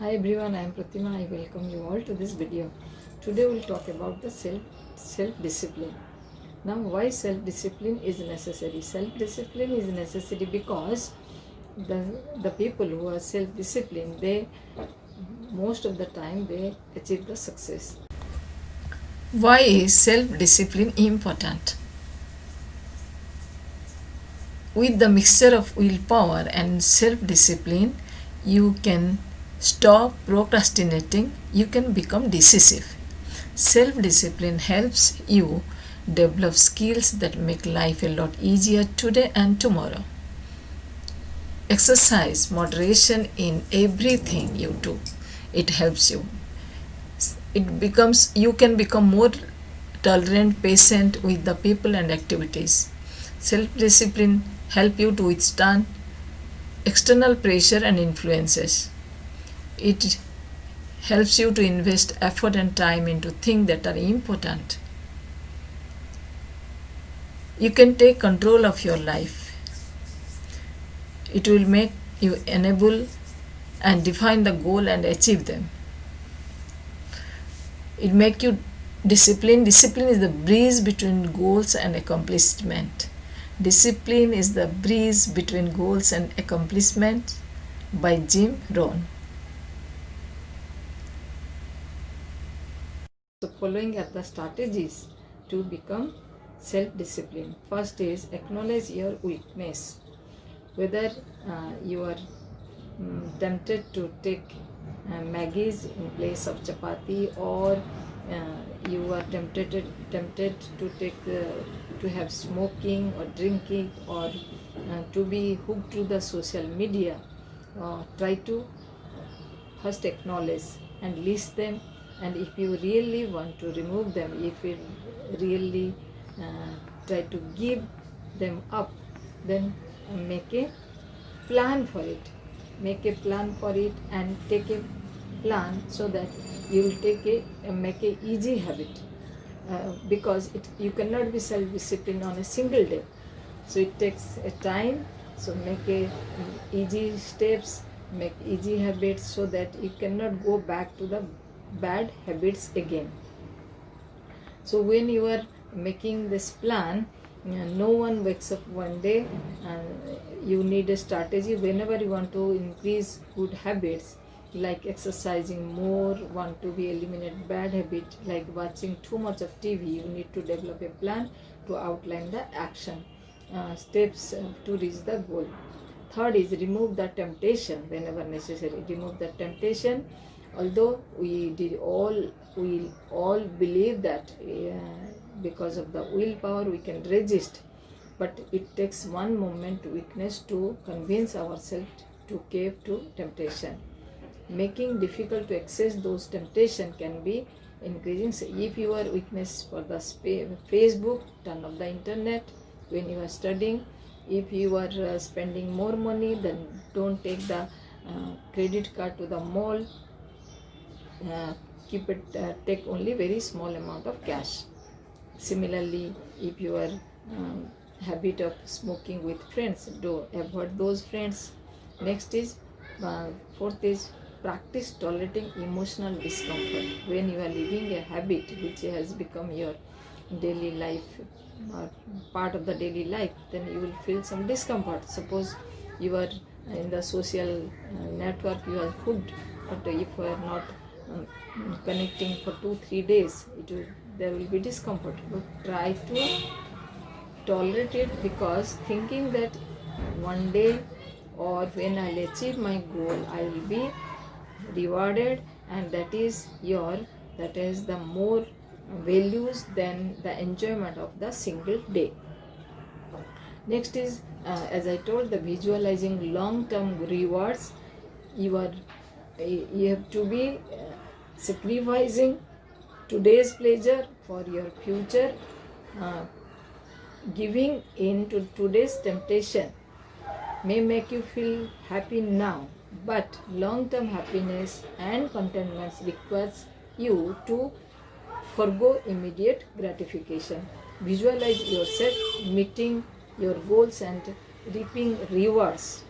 Hi everyone, I am Pratima. I welcome you all to this video. Today we'll talk about the self discipline. Now, why self discipline is necessary? Self discipline is necessary because the the people who are self disciplined, they most of the time they achieve the success. Why is self discipline important? With the mixture of willpower and self discipline, you can stop procrastinating, you can become decisive. Self discipline helps you develop skills that make life a lot easier today and tomorrow. Exercise moderation in everything you do. It helps you. You can become more tolerant, patient with the people and activities. Self discipline help you to withstand external pressure and influences. It helps you to invest effort and time into things that are important. You can take control of your life. It will make you enable and define the goal and achieve them. It make you discipline. Discipline is the breeze between goals and accomplishment. Discipline is the breeze between goals and accomplishment by Jim Rohn. So following are the strategies to become self-disciplined. First is acknowledge your weakness. Whether you are tempted to take Maggies in place of chapati, or you are tempted to take to have smoking or drinking, or to be hooked to the social media, try to first acknowledge and list them, and if you really want to remove them, if you really try to give them up, then make a plan for it. Make a plan for it and take a plan so that you will make a easy habit, because you cannot be self-disciplined on a single day. So it takes a time. So make a easy steps, make easy habits, so that you cannot go back to the bad habits again. So when you are making this plan, no one wakes up one day, and you need a strategy. Whenever you want to increase good habits, like exercising more, want to be eliminate bad habit like watching too much of TV, you need to develop a plan to outline the action steps to reach the goal. Third is remove the temptation whenever necessary. Remove the temptation. Although we all believe that because of the willpower we can resist, but it takes one moment weakness to convince ourselves to cave to temptation. Making difficult to access those temptation can be increasing. So if you are weakness for the Facebook, turn off the internet when you are studying. If you are spending more money, then don't take the credit card to the mall. Take only very small amount of cash. Similarly, if you are habit of smoking with friends, do avoid those friends. Next is fourth is practice tolerating emotional discomfort. When you are living a habit which has become your daily life, part of the daily life, then you will feel some discomfort. Suppose you are in the social network, you are hooked, but if you are not connecting for 2-3 days, there will be discomfort. But try to tolerate it, because thinking that one day or when I'll achieve my goal, I will be rewarded, and that is the more values than the enjoyment of the single day. Next is, as I told, the visualizing long-term rewards. You have to be sacrificing today's pleasure for your future. Giving in to today's temptation may make you feel happy now, but long-term happiness and contentment requires you to forgo immediate gratification. Visualize yourself meeting your goals and reaping rewards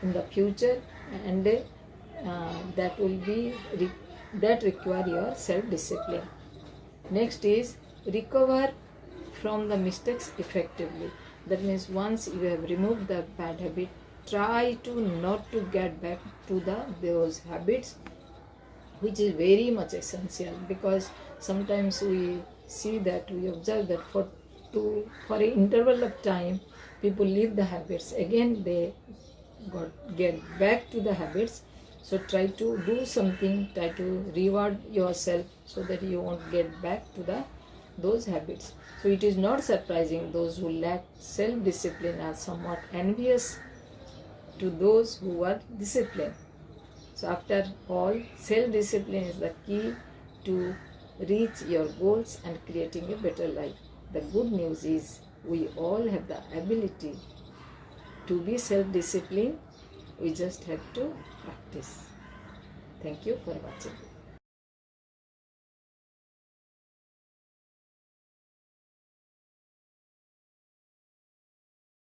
in the future, and that will be that require your self discipline. Next is recover from the mistakes effectively. That means once you have removed the bad habit, try to not to get back to those habits, which is very much essential, because sometimes we see that, we observe that for an interval of time people leave the habits, again they get back to the habits. So try to do something, try to reward yourself so that you won't get back to those habits. So it is not surprising those who lack self-discipline are somewhat envious to those who are disciplined. So after all, self-discipline is the key to reach your goals and creating a better life. The good news is we all have the ability to be self-disciplined. We just have to practice. Thank you for watching.